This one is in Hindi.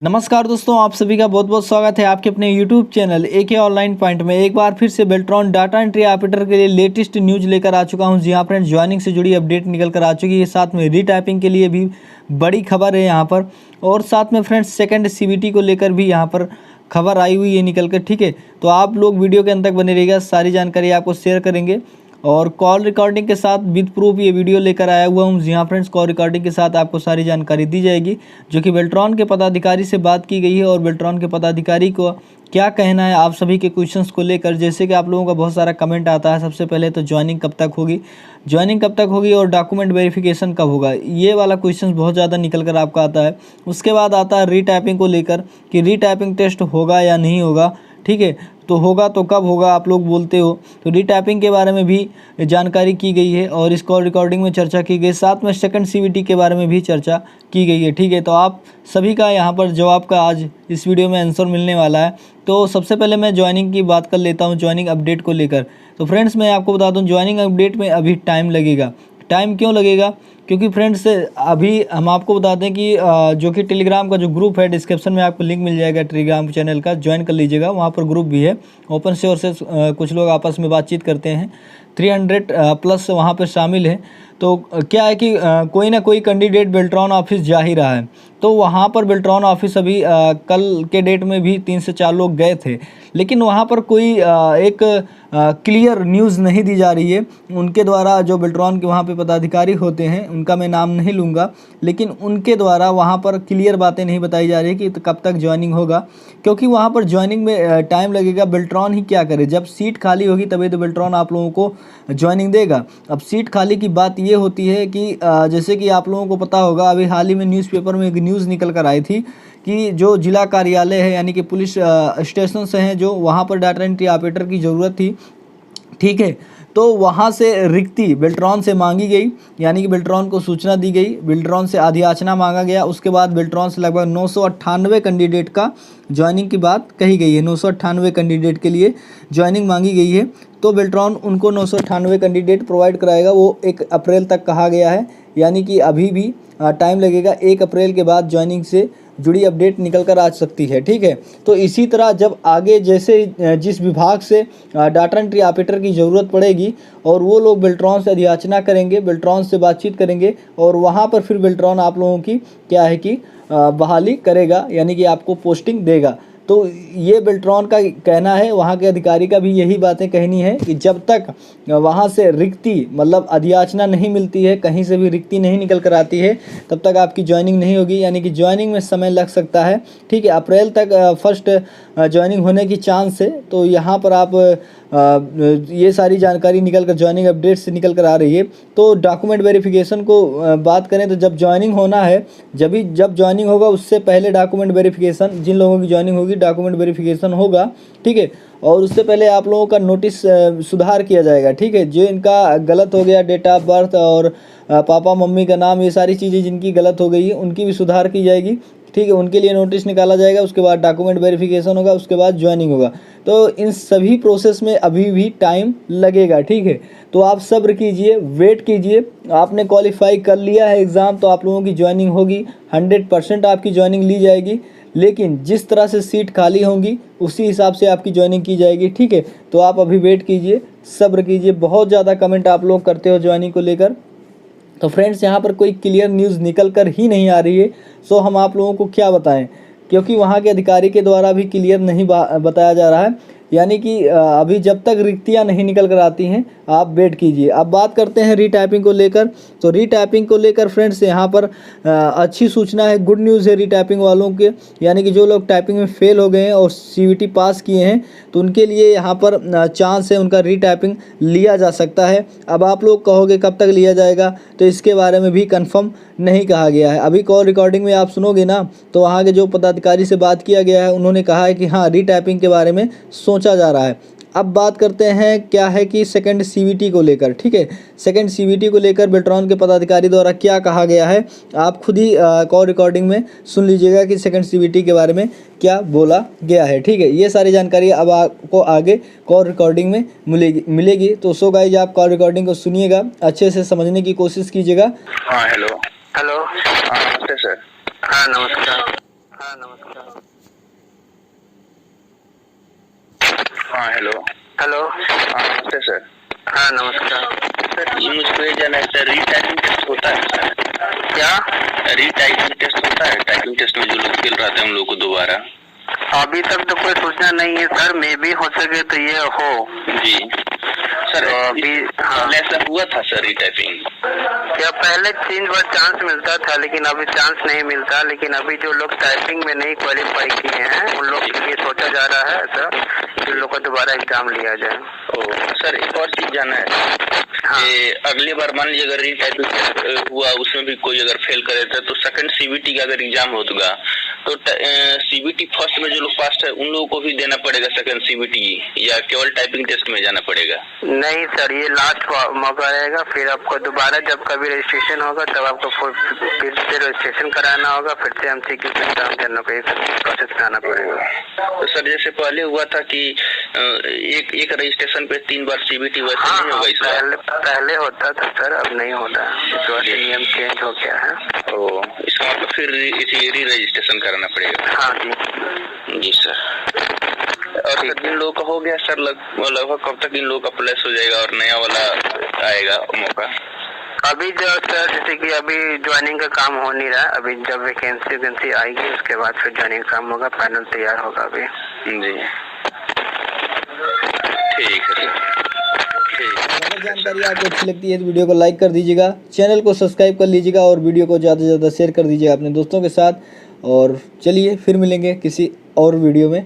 नमस्कार दोस्तों, आप सभी का बहुत बहुत स्वागत है आपके अपने YouTube channel AK online point में। एक बार फिर से बेल्ट्रॉन डाटा एंट्री ऑपरेटर के लिए लेटेस्ट न्यूज़ लेकर आ चुका हूं। जी हाँ फ्रेंड्स, ज्वाइनिंग से जुड़ी अपडेट निकल कर आ चुकी है। साथ में रीटाइपिंग के लिए भी बड़ी खबर है यहाँ पर, और साथ में फ्रेंड्स सेकंड CVT को लेकर भी यहाँ पर खबर आई हुई है निकल कर। ठीक है, तो आप लोग वीडियो के अंत तक बने रहिएगा, सारी जानकारी आपको शेयर करेंगे। और कॉल रिकॉर्डिंग के साथ विद प्रूफ ये वीडियो लेकर आया हुआ हूँ। जी हाँ फ्रेंड्स, कॉल रिकॉर्डिंग के साथ आपको सारी जानकारी दी जाएगी, जो कि बेल्ट्रॉन के पदाधिकारी से बात की गई है। और बेल्ट्रॉन के पदाधिकारी को क्या कहना है आप सभी के क्वेश्चंस को लेकर, जैसे कि आप लोगों का बहुत सारा कमेंट आता है। सबसे पहले तो ज्वाइनिंग कब तक होगी और डॉक्यूमेंट वेरिफिकेशन कब होगा, ये वाला क्वेश्चन बहुत ज़्यादा निकल कर आपका आता है। उसके बाद आता है रीटाइपिंग को लेकर कि रीटाइपिंग टेस्ट होगा या नहीं होगा। ठीक है, तो होगा तो कब होगा आप लोग बोलते हो। तो रीटाइपिंग के बारे में भी जानकारी की गई है और इस कॉल रिकॉर्डिंग में चर्चा की गई। साथ में सेकंड CVT के बारे में भी चर्चा की गई है। ठीक है, तो आप सभी का यहाँ पर जवाब का आज इस वीडियो में आंसर मिलने वाला है। तो सबसे पहले मैं ज्वाइनिंग की बात कर लेता हूँ, ज्वाइनिंग अपडेट को लेकर। तो फ्रेंड्स, मैं आपको बता दूँ ज्वाइनिंग अपडेट में अभी टाइम लगेगा। टाइम क्यों लगेगा? क्योंकि फ्रेंड्स अभी हम आपको बता दें कि जो कि टेलीग्राम का जो ग्रुप है, डिस्क्रिप्शन में आपको लिंक मिल जाएगा टेलीग्राम चैनल का, ज्वाइन कर लीजिएगा। वहाँ पर ग्रुप भी है, ओपन सोर्सेस कुछ लोग आपस में बातचीत करते हैं। 300 प्लस वहाँ पर शामिल है। तो क्या है कि कोई ना कोई कैंडिडेट बेल्ट्रॉन ऑफिस जा ही रहा है। तो वहाँ पर बेल्ट्रॉन ऑफिस अभी कल के डेट में भी 3 से 4 लोग गए थे, लेकिन वहाँ पर कोई एक क्लियर न्यूज़ नहीं दी जा रही है उनके द्वारा। जो बेल्ट्रॉन के वहाँ पे पदाधिकारी होते हैं, उनका मैं नाम नहीं लूँगा, लेकिन उनके द्वारा वहाँ पर क्लियर बातें नहीं बताई जा रही कि तो कब तक ज्वाइनिंग होगा, क्योंकि वहाँ पर ज्वाइनिंग में टाइम लगेगा। बेल्ट्रॉन ही क्या करे, जब सीट खाली होगी तभी तो बेल्ट्रॉन आप लोगों को ज्वाइनिंग देगा। अब सीट खाली की बात ये होती है कि जैसे कि आप लोगों को पता होगा, अभी हाल ही में न्यूज़पेपर में एक न्यूज़ निकल कर आई थी कि जो जिला कार्यालय है, यानी कि पुलिस स्टेशन से हैं, जो वहाँ पर डाटा एंट्री ऑपरेटर की ज़रूरत थी। ठीक है, तो वहाँ से रिक्ति बेल्ट्रॉन से मांगी गई, यानी कि बेल्ट्रॉन को सूचना दी गई, बेल्ट्रॉन से अधियाचना मांगा गया। उसके बाद बेल्ट्रॉन से लगभग 998 कैंडिडेट का ज्वाइनिंग की बात कही गई है। 998 कैंडिडेट के लिए ज्वाइनिंग मांगी गई है। तो बेल्ट्रॉन उनको 998 कैंडिडेट प्रोवाइड कराएगा। वो 1 अप्रैल तक कहा गया है, यानी कि अभी भी टाइम लगेगा। 1 अप्रैल के बाद ज्वाइनिंग से जुड़ी अपडेट निकल कर आ सकती है। ठीक है, तो इसी तरह जब आगे जैसे जिस विभाग से डाटा एंट्री ऑपरेटर की ज़रूरत पड़ेगी और वो लोग बेल्ट्रॉन से अधियाचना करेंगे, बेल्ट्रॉन से बातचीत करेंगे, और वहाँ पर फिर बेल्ट्रॉन आप लोगों की क्या है कि बहाली करेगा, यानी कि आपको पोस्टिंग देगा। तो ये बेल्ट्रॉन का कहना है, वहाँ के अधिकारी का भी यही बातें कहनी है कि जब तक वहाँ से रिक्ति मतलब अधियाचना नहीं मिलती है, कहीं से भी रिक्ति नहीं निकल कर आती है, तब तक आपकी ज्वाइनिंग नहीं होगी। यानी कि ज्वाइनिंग में समय लग सकता है। ठीक है, अप्रैल तक फर्स्ट ज्वाइनिंग होने की चांस है। तो यहाँ पर आप ये सारी जानकारी निकल कर ज्वाइनिंग अपडेट से निकल कर आ रही है। तो डॉक्यूमेंट वेरिफिकेशन को बात करें तो जब ज्वाइनिंग होना है, जब ज्वाइनिंग होगा उससे पहले डॉक्यूमेंट वेरिफिकेशन, जिन लोगों की ज्वाइनिंग होगी डॉक्यूमेंट वेरिफिकेशन होगा। ठीक है, और उससे पहले आप लोगों का नोटिस सुधार किया जाएगा। ठीक है, जो इनका गलत हो गया, डेट ऑफ बर्थ और पापा मम्मी का नाम, ये सारी चीज़ें जिनकी गलत हो गई है उनकी भी सुधार की जाएगी। ठीक है, उनके लिए नोटिस निकाला जाएगा। उसके बाद डॉक्यूमेंट वेरिफिकेशन होगा, उसके बाद ज्वाइनिंग होगा। तो इन सभी प्रोसेस में अभी भी टाइम लगेगा। ठीक है, तो आप सब्र कीजिए, वेट कीजिए। आपने क्वालिफाई कर लिया है एग्ज़ाम, तो आप लोगों की ज्वाइनिंग होगी। 100% आपकी ज्वाइनिंग ली जाएगी, लेकिन जिस तरह से सीट खाली होंगी उसी हिसाब से आपकी ज्वाइनिंग की जाएगी। ठीक है, तो आप अभी वेट कीजिए, सब्र कीजिए। बहुत ज़्यादा कमेंट आप लोग करते हो ज्वाइनिंग को लेकर। तो फ्रेंड्स, यहाँ पर कोई क्लियर न्यूज़ निकल कर ही नहीं आ रही है। सो हम आप लोगों को क्या बताएं, क्योंकि वहाँ के अधिकारी के द्वारा भी क्लियर नहीं बताया जा रहा है। यानी कि अभी जब तक रिक्तियाँ नहीं निकल कर आती हैं, आप वेट कीजिए। अब बात करते हैं रीटाइपिंग को लेकर। तो रीटाइपिंग को लेकर फ्रेंड्स यहाँ पर अच्छी सूचना है, गुड न्यूज़ है रीटाइपिंग वालों के। यानी कि जो लोग टाइपिंग में फेल हो गए हैं और CVT पास किए हैं, तो उनके लिए यहाँ पर चांस है, उनका रीटाइपिंग लिया जा सकता है। अब आप लोग कहोगे कब तक लिया जाएगा, तो इसके बारे में भी कंफर्म नहीं कहा गया है। अभी कॉल रिकॉर्डिंग में आप सुनोगे ना, तो वहाँ के जो पदाधिकारी से बात किया गया है, उन्होंने कहा है कि हाँ, रीटाइपिंग के बारे में सोचा जा रहा है। अब बात करते हैं क्या है कि सेकंड CVT को लेकर। ठीक है, सेकंड CVT को लेकर बेल्ट्रॉन के पदाधिकारी द्वारा क्या कहा गया है, आप खुद ही कॉल रिकॉर्डिंग में सुन लीजिएगा कि सेकंड CVT के बारे में क्या बोला गया है। ठीक है, ये सारी जानकारी अब आपको आगे कॉल रिकॉर्डिंग में मिलेगी। तो सो गाइज, आप कॉल रिकॉर्डिंग को सुनिएगा, अच्छे से समझने की कोशिश कीजिएगा। हाँ, हेलो हेलो, नमस्ते सर। हाँ, नमस्कार। हाँ नमस्कार। हाँ हेलो। हेलो। हाँ नमस्ते सर। हाँ नमस्कार। सर ये मुझको ये जानना है सर, रीटाइपिंग टेस्ट होता है सर? क्या? रीटाइपिंग टेस्ट होता है? टाइपिंग टेस्ट में जो लोग फेल रहते हैं उन लोग को दोबारा? अभी तक तो कोई सूचना नहीं है सर, मे भी हो सके तो ये हो। जी सर, तो अभी पहले ऐसा हुआ था सर रीटाइपिंग? क्या पहले 3 बार चांस मिलता था, लेकिन अभी चांस नहीं मिलता। लेकिन अभी जो लोग टाइपिंग में नहीं क्वालिफाई किए हैं उन लोग के लिए सोचा जा रहा है सर, कि लोग का दोबारा एग्जाम लिया जाए। ओ सर, एक और चीज जानना है। हाँ। अगली बार मान लीजिए अगर रीटाइपिंग हुआ, उसमें भी कोई अगर फेल करे तो सेकंड सीबीटी का अगर एग्जाम होगा तो सीबीटी फर्स्ट में जो लोग पास है उन लोगों को भी देना पड़ेगा सेकंड सीबीटी, या केवल टाइपिंग टेस्ट में जाना पड़ेगा? नहीं सर, ये लास्ट मौका रहेगा। फिर आपको दोबारा जब कभी रजिस्ट्रेशन होगा तब आपको फिर से रजिस्ट्रेशन कराना होगा, फिर से हम चेक एग्जाम देने को प्रोसेस कराना पड़ेगा। तो सर जैसे पहले हुआ था कि एक रजिस्ट्रेशन पे 3 बार सीबीटी, वैसे नहीं होगा इस बार? पहले होता था सर, अब नहीं होता। इस बार नियम चेंज हो गया है। तो इसका मतलब फिर री रजिस्ट्रेशन कराना पड़ेगा? हाँ जी। जी सर। और सर इन लोगों का हो गया सर, लगभग कब तक इन लोगों का प्लेस हो जाएगा और नया वाला आएगा मौका? अभी जो सर जैसे कि अभी ज्वाइनिंग का काम हो नहीं रहा है, अभी जब वैकेंसी आएगी उसके बाद फिर ज्वाइनिंग काम होगा, पैनल तैयार होगा अभी। जी ठीक है सर। अगर जानकारी आपको अच्छी लगती है तो वीडियो को लाइक कर दीजिएगा, चैनल को सब्सक्राइब कर लीजिएगा और वीडियो को ज़्यादा से ज़्यादा शेयर कर दीजिएगा अपने दोस्तों के साथ। और चलिए फिर मिलेंगे किसी और वीडियो में।